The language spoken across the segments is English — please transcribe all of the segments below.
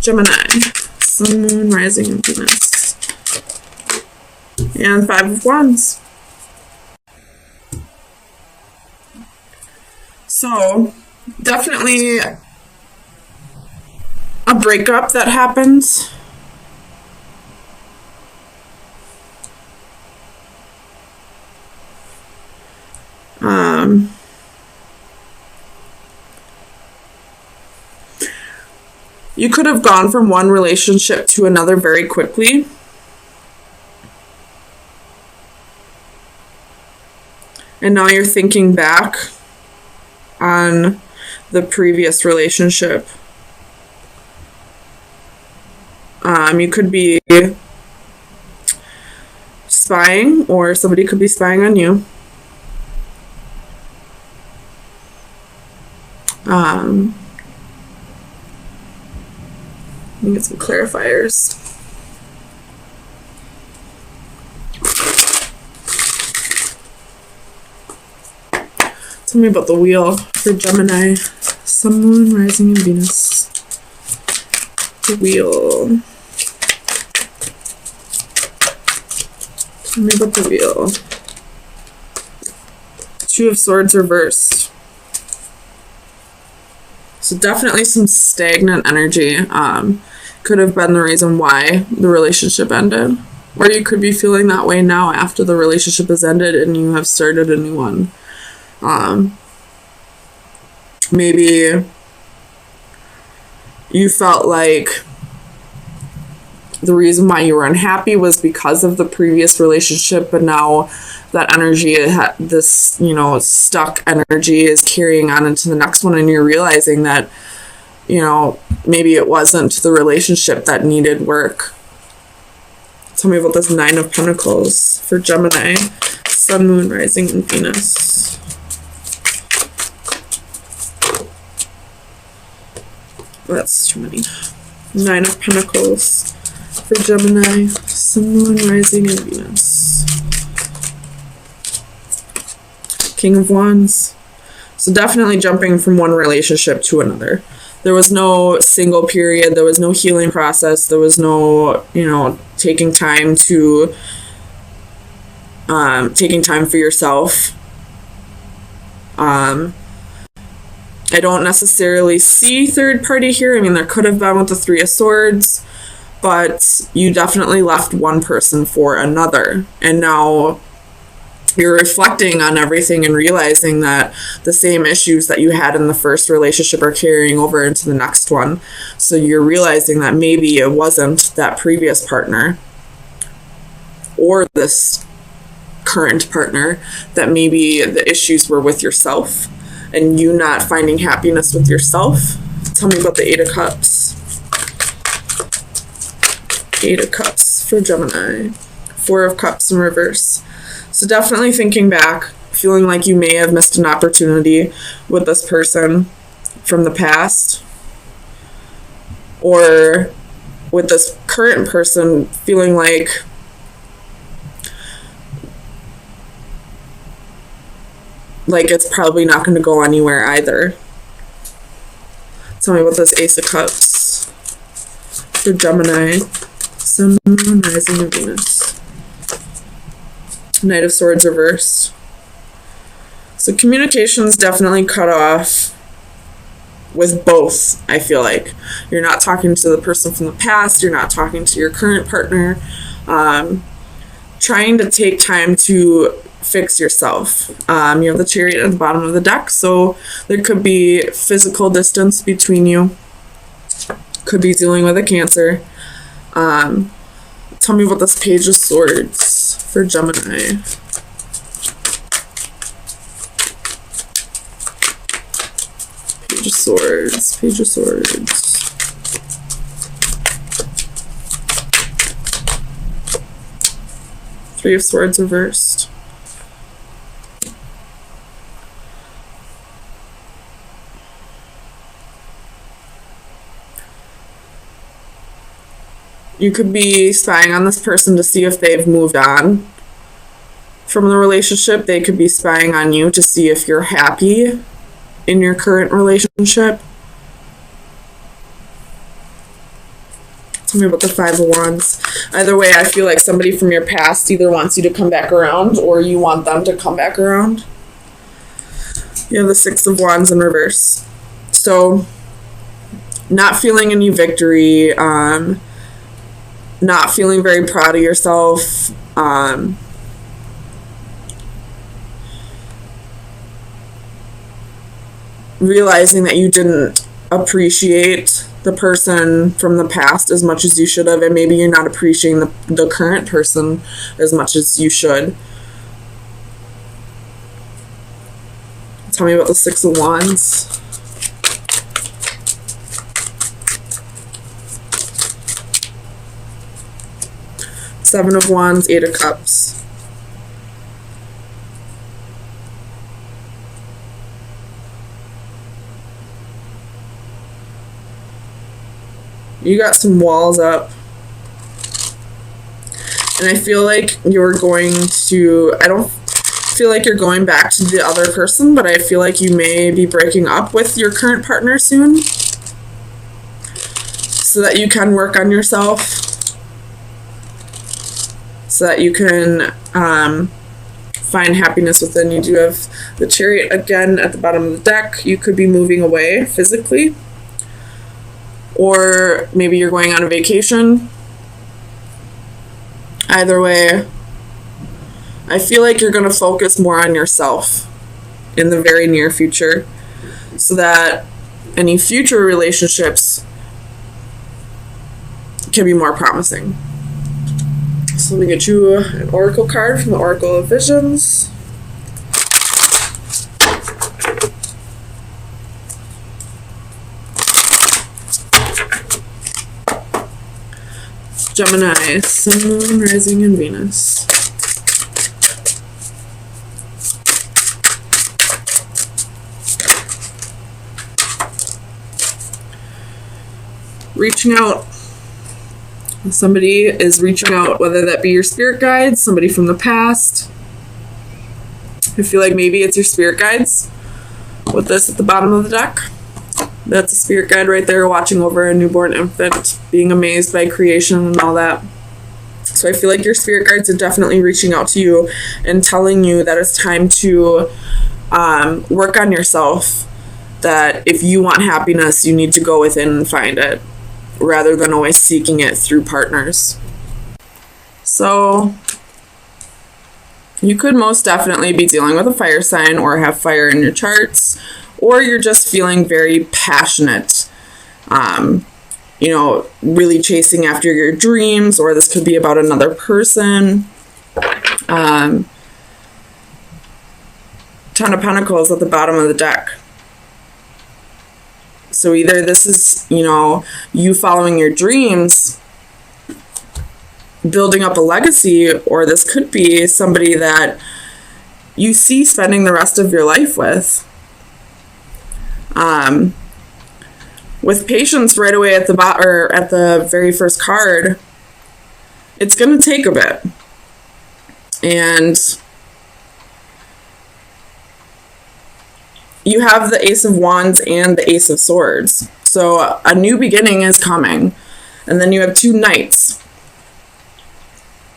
Gemini, Sun, Moon, Rising, and Venus. And 5 of Wands. So, definitely a breakup that happens. You could have gone from one relationship to another very quickly. And now you're thinking back on the previous relationship. You could be spying, or somebody could be spying on you. Let me get some clarifiers. Tell me about the wheel for Gemini, Sun, Moon, Rising, and Venus. The wheel. Tell me about the wheel. 2 of Swords reversed. So definitely some stagnant energy. Could have been the reason why the relationship ended. Or you could be feeling that way now after the relationship has ended and you have started a new one. Maybe you felt like the reason why you were unhappy was because of the previous relationship, but now that energy, this, stuck energy is carrying on into the next one, and you're realizing that, maybe it wasn't the relationship that needed work. Tell me about this 9 of Pentacles for Gemini, Sun, Moon, Rising, and Venus. That's too many. 9 of Pentacles for Gemini, Sun, Moon, Rising, and Venus. King of Wands. So definitely jumping from one relationship to another. There was no single period. There was no healing process. There was no, taking time for yourself. I don't necessarily see third party here. I mean, there could have been with the 3 of Swords, but you definitely left one person for another. And now you're reflecting on everything and realizing that the same issues that you had in the first relationship are carrying over into the next one. So you're realizing that maybe it wasn't that previous partner or this current partner, that maybe the issues were with yourself and you not finding happiness with yourself. Tell me about the 8 of Cups. 8 of Cups for Gemini. 4 of Cups in reverse. So definitely thinking back, feeling like you may have missed an opportunity with this person from the past, or with this current person feeling like it's probably not going to go anywhere either. Tell me about this Ace of Cups for Gemini, Sun, Moon, Rising, and Venus. Knight of Swords reversed. So communication's definitely cut off with both, I feel like. You're not talking to the person from the past. You're not talking to your current partner. Trying to take time to fix yourself. You have the Chariot at the bottom of the deck, so there could be physical distance between you. Could be dealing with a Cancer. Tell me about this Page of Swords for Gemini. Page of Swords, Page of Swords. Three of Swords reversed. You could be spying on this person to see if they've moved on from the relationship. They could be spying on you to see if you're happy in your current relationship. Tell me about the Five of Wands. Either way, I feel like somebody from your past either wants you to come back around or you want them to come back around. You have the Six of Wands in reverse. So, not feeling any victory, not feeling very proud of yourself, realizing that you didn't appreciate the person from the past as much as you should have, and maybe you're not appreciating the current person as much as you should. Tell me about the Six of Wands. Seven of Wands, Eight of Cups. You got some walls up. And I feel like you're going to, I don't feel like you're going back to the other person, but I feel like you may be breaking up with your current partner soon, so that you can work on yourself, so that you can find happiness within. You do have the Chariot again at the bottom of the deck. You could be moving away physically, or maybe you're going on a vacation. Either way, I feel like you're going to focus more on yourself in the very near future, so that any future relationships can be more promising. So let me get you an oracle card from the Oracle of Visions. Gemini, Sun, Moon, Rising, and Venus. Reaching out. Somebody is reaching out, whether that be your spirit guides, somebody from the past. I feel like maybe it's your spirit guides with this at the bottom of the deck. That's a spirit guide right there, watching over a newborn infant, being amazed by creation and all that. So I feel like your spirit guides are definitely reaching out to you and telling you that it's time to work on yourself, that if you want happiness, you need to go within and find it, rather than always seeking it through partners. So you could most definitely be dealing with a fire sign or have fire in your charts, or you're just feeling very passionate, really chasing after your dreams, or this could be about another person. Ten of Pentacles at the bottom of the deck. So either this is, you following your dreams, building up a legacy, or this could be somebody that you see spending the rest of your life with. With Patience right away at the very first card, it's going to take a bit. And you have the Ace of Wands and the Ace of Swords. So a new beginning is coming. And then you have two Knights.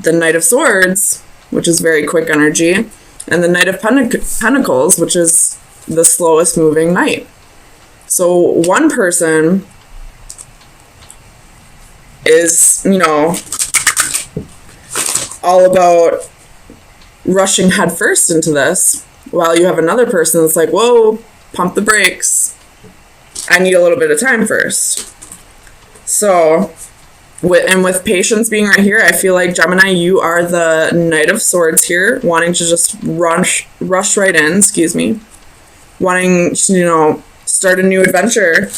The Knight of Swords, which is very quick energy, and the Knight of Pentacles, which is the slowest moving knight. So one person is, all about rushing headfirst into this, while you have another person that's like, whoa, pump the brakes. I need a little bit of time first. So, with Patience being right here, I feel like, Gemini, you are the Knight of Swords here, wanting to just rush right in, wanting to, start a new adventure.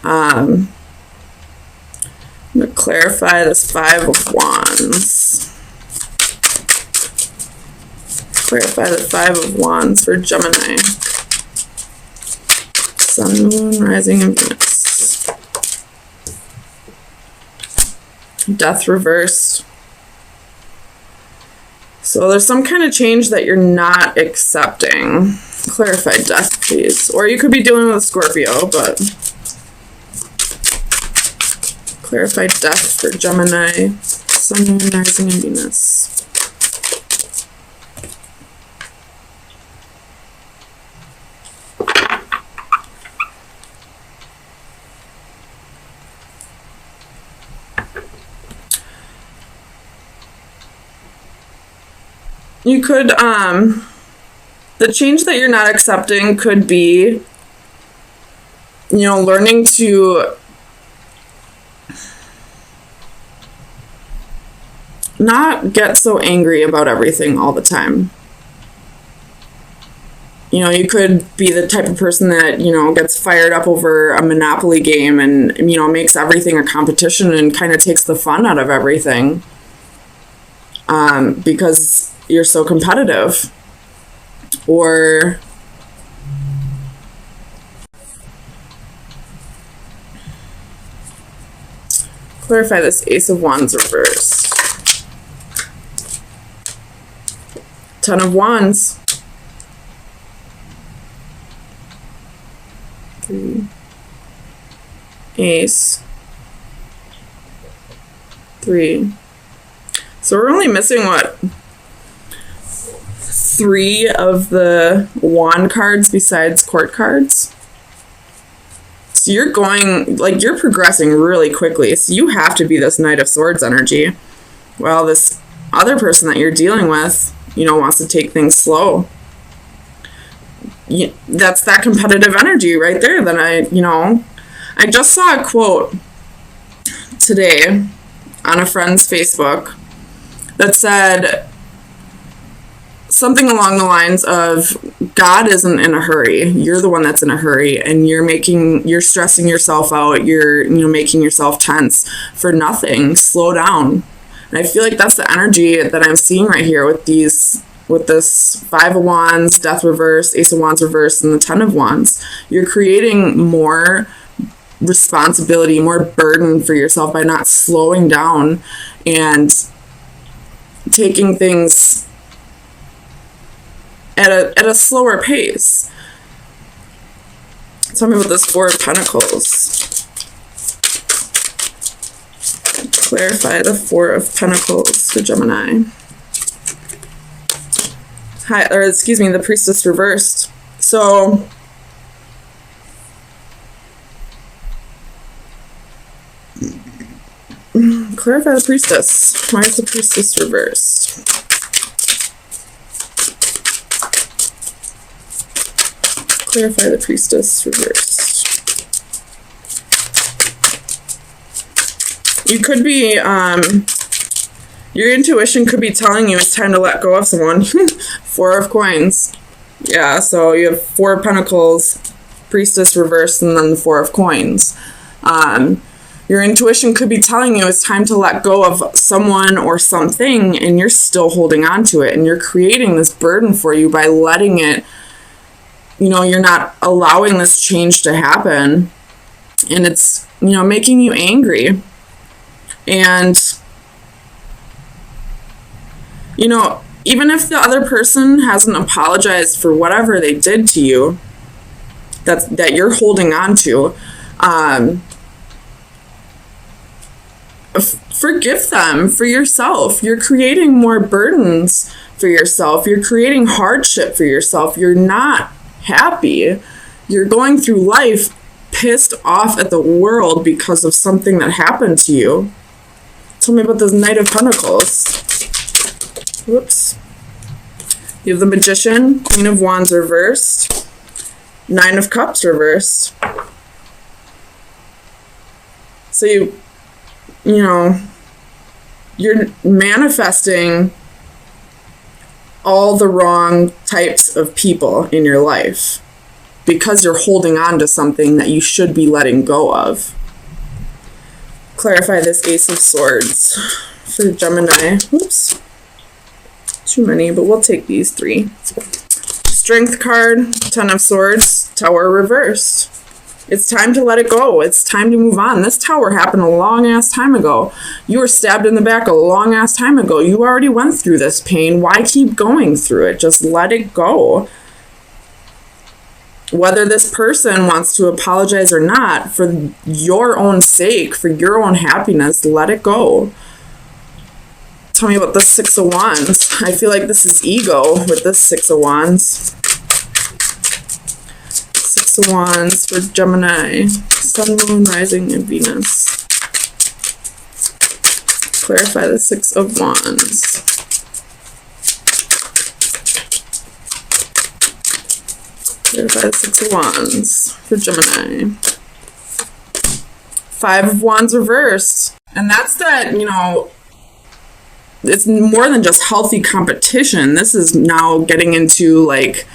I'm going to clarify this Five of Wands. Clarify the Five of Wands for Gemini. Sun, Moon, Rising, and Venus. Death reversed. So there's some kind of change that you're not accepting. Clarify Death, please. Or you could be dealing with a Scorpio, but clarify death for Gemini, Sun, Moon, Rising, and Venus. You could, the change that you're not accepting could be, you know, learning to not get so angry about everything all the time. You know, you could be the type of person that, you know, gets fired up over a Monopoly game and, you know, makes everything a competition and kind of takes the fun out of everything. Because you're so competitive. Or clarify this Ace of Wands reversed. 10 of Wands. 3. Ace. 3. So we're only missing, what, 3 of the wand cards besides court cards? So you're going, like, you're progressing really quickly. So you have to be this Knight of Swords energy. Well, this other person that you're dealing with, you know, wants to take things slow. That's that competitive energy right there that I just saw a quote today on a friend's Facebook that said something along the lines of, God isn't in a hurry. You're the one that's in a hurry, and you're stressing yourself out. You're, you know, making yourself tense for nothing. Slow down. And I feel like that's the energy that I'm seeing right here with this 5 of Wands, Death reverse, Ace of Wands reverse, and the 10 of Wands. You're creating more responsibility, more burden for yourself by not slowing down and taking things at a slower pace. Tell me about this 4 of Pentacles. Clarify the 4 of Pentacles for Gemini. The Priestess reversed. So clarify the Priestess. Why is the Priestess reversed? Clarify the Priestess reversed. You could be, your intuition could be telling you it's time to let go of someone. 4 of Coins. Yeah, so you have 4 of Pentacles, Priestess reversed, and then the 4 of Coins. Your intuition could be telling you it's time to let go of someone or something, and you're still holding on to it, and you're creating this burden for you by letting it, you know, you're not allowing this change to happen, and it's, you know, making you angry. And, you know, even if the other person hasn't apologized for whatever they did to you, that you're holding on to, forgive them for yourself. You're creating more burdens for yourself. You're creating hardship for yourself. You're not happy. You're going through life pissed off at the world because of something that happened to you. Tell me about this Knight of Pentacles. Whoops. You have the Magician, Queen of Wands reversed, 9 of Cups reversed. So you know, you're manifesting all the wrong types of people in your life because you're holding on to something that you should be letting go of. Clarify this Ace of Swords for Gemini. Oops. Too many, but we'll take these 3. Strength card, 10 of Swords, Tower reversed. It's time to let it go. It's time to move on. This tower happened a long-ass time ago. You were stabbed in the back a long-ass time ago. You already went through this pain. Why keep going through it? Just let it go. whether this person wants to apologize or not, for your own sake, for your own happiness, let it go. Tell me about the Six of Wands. I feel like this is ego with this Six of Wands. Six of Wands for Gemini. Sun, Moon, Rising, and Venus. Clarify the Six of Wands. Clarify the Six of Wands for Gemini. Five of Wands reversed. And that's that, you know, it's more than just healthy competition. This is now getting into like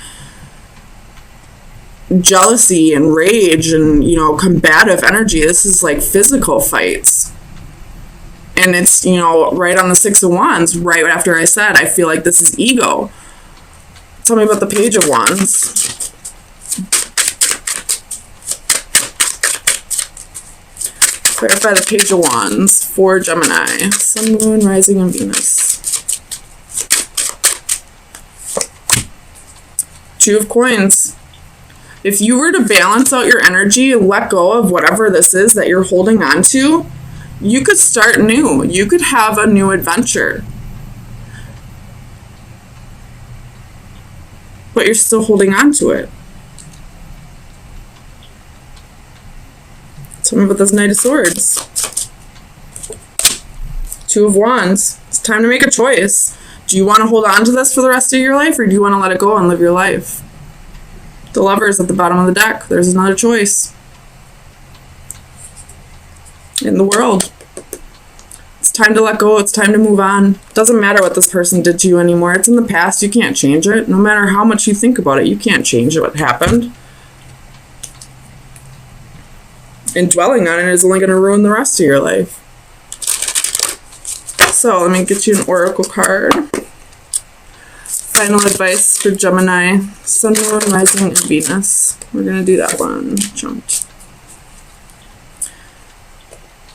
jealousy and rage and, you know, combative energy. This is like physical fights. And it's, you know, right on the Six of Wands, right after I said, I feel like this is ego. Tell me about the Page of Wands. Clarify the Page of Wands for Gemini. Sun, Moon, Rising, and Venus. Two of Coins. If you were to balance out your energy and let go of whatever this is that you're holding on to, you could start new. You could have a new adventure. But you're still holding on to it. Tell me about this Knight of Swords. Two of Wands. It's time to make a choice. Do you want to hold on to this for the rest of your life, or do you want to let it go and live your life? The Lovers at the bottom of the deck. There's another choice. In the World. It's time to let go. It's time to move on. Doesn't matter what this person did to you anymore. It's in the past. You can't change it. No matter how much you think about it, you can't change what happened. And dwelling on it is only going to ruin the rest of your life. So let me get you an oracle card. Final advice for Gemini. Sun, Moon, Rising, and Venus. We're going to do that one. Jumped.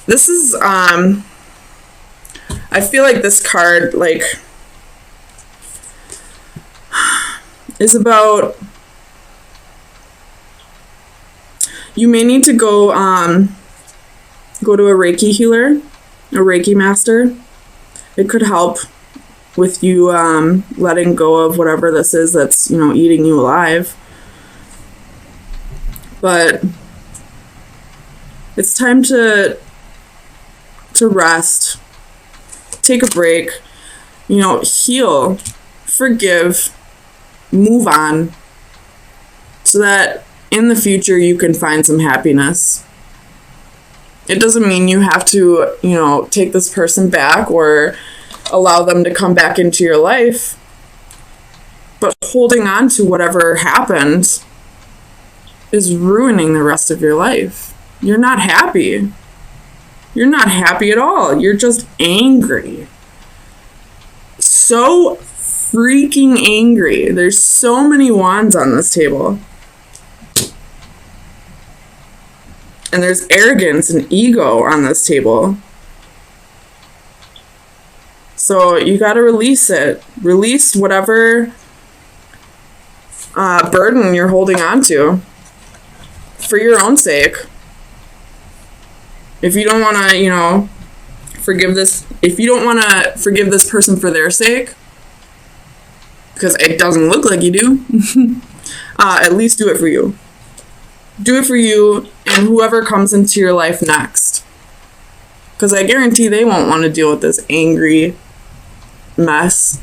This is, I feel like this card, like, is about, you may need to go to a Reiki healer, a Reiki master. It could help with you letting go of whatever this is that's, you know, eating you alive. But it's time to rest, take a break, you know, heal, forgive, move on, so that in the future you can find some happiness. It doesn't mean you have to, you know, take this person back or allow them to come back into your life. But holding on to whatever happened is ruining the rest of your life. You're not happy. You're not happy at all. You're just angry. So freaking angry. There's so many wands on this table. And there's arrogance and ego on this table. So you got to release it. Release whatever burden you're holding on to for your own sake. If you don't want to, you know, forgive this, if you don't want to forgive this person for their sake, because it doesn't look like you do, at least do it for you. Do it for you and whoever comes into your life next. Because I guarantee they won't want to deal with this angry mess.